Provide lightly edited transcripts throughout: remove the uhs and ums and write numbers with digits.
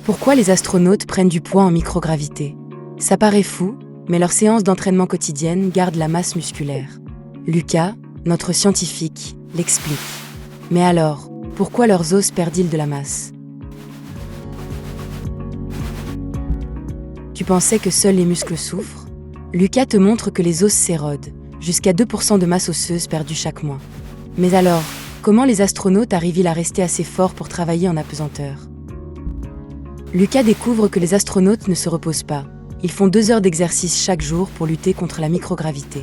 Pourquoi les astronautes prennent du poids en microgravité? Ça paraît fou, mais leur séance d'entraînement quotidienne garde la masse musculaire. Lucas, notre scientifique, l'explique. Mais alors, pourquoi leurs os perdent-ils de la masse? Tu pensais que seuls les muscles souffrent? Lucas te montre que les os s'érodent, jusqu'à 2% de masse osseuse perdue chaque mois. Mais alors, comment les astronautes arrivent-ils à rester assez forts pour travailler en apesanteur? Lucas découvre que les astronautes ne se reposent pas. Ils font 2 heures d'exercice chaque jour pour lutter contre la microgravité.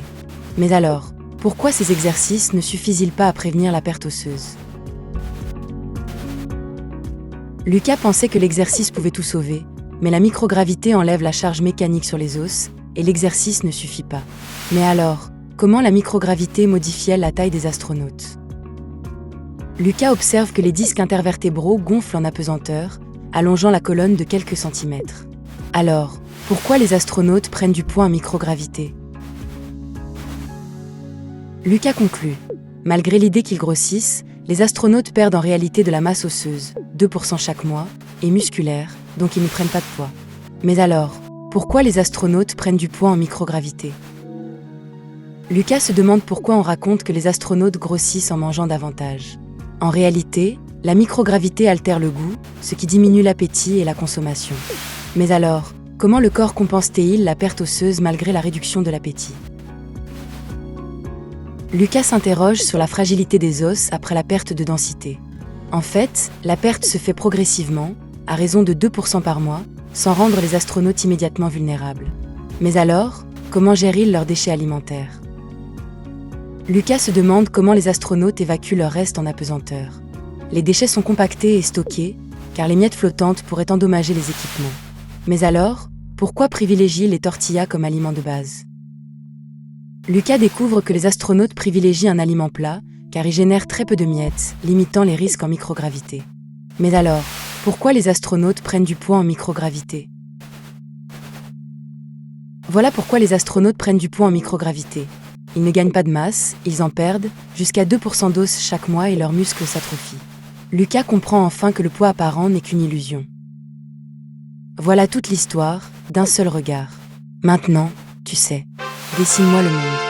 Mais alors, pourquoi ces exercices ne suffisent-ils pas à prévenir la perte osseuse? Lucas pensait que l'exercice pouvait tout sauver, mais la microgravité enlève la charge mécanique sur les os, et l'exercice ne suffit pas. Mais alors, comment la microgravité modifie-t-elle la taille des astronautes? Lucas observe que les disques intervertébraux gonflent en apesanteur, allongeant la colonne de quelques centimètres. Alors, pourquoi les astronautes prennent du poids en microgravité? Lucas conclut. Malgré l'idée qu'ils grossissent, les astronautes perdent en réalité de la masse osseuse, 2% chaque mois, et musculaire, donc ils ne prennent pas de poids. Mais alors, pourquoi les astronautes prennent du poids en microgravité? Lucas se demande pourquoi on raconte que les astronautes grossissent en mangeant davantage. En réalité, la microgravité altère le goût, ce qui diminue l'appétit et la consommation. Mais alors, comment le corps compense-t-il la perte osseuse malgré la réduction de l'appétit? Lucas s'interroge sur la fragilité des os après la perte de densité. En fait, la perte se fait progressivement, à raison de 2% par mois, sans rendre les astronautes immédiatement vulnérables. Mais alors, comment gèrent-ils leurs déchets alimentaires? Lucas se demande comment les astronautes évacuent leurs restes en apesanteur. Les déchets sont compactés et stockés, car les miettes flottantes pourraient endommager les équipements. Mais alors, pourquoi privilégient les tortillas comme aliment de base? Lucas découvre que les astronautes privilégient un aliment plat, car il génère très peu de miettes, limitant les risques en microgravité. Mais alors, pourquoi les astronautes prennent du poids en microgravité? Voilà pourquoi les astronautes prennent du poids en microgravité. Ils ne gagnent pas de masse, ils en perdent, jusqu'à 2% d'os chaque mois et leurs muscles s'atrophient. Lucas comprend enfin que le poids apparent n'est qu'une illusion. Voilà toute l'histoire, d'un seul regard. Maintenant, tu sais, dessine-moi le monde.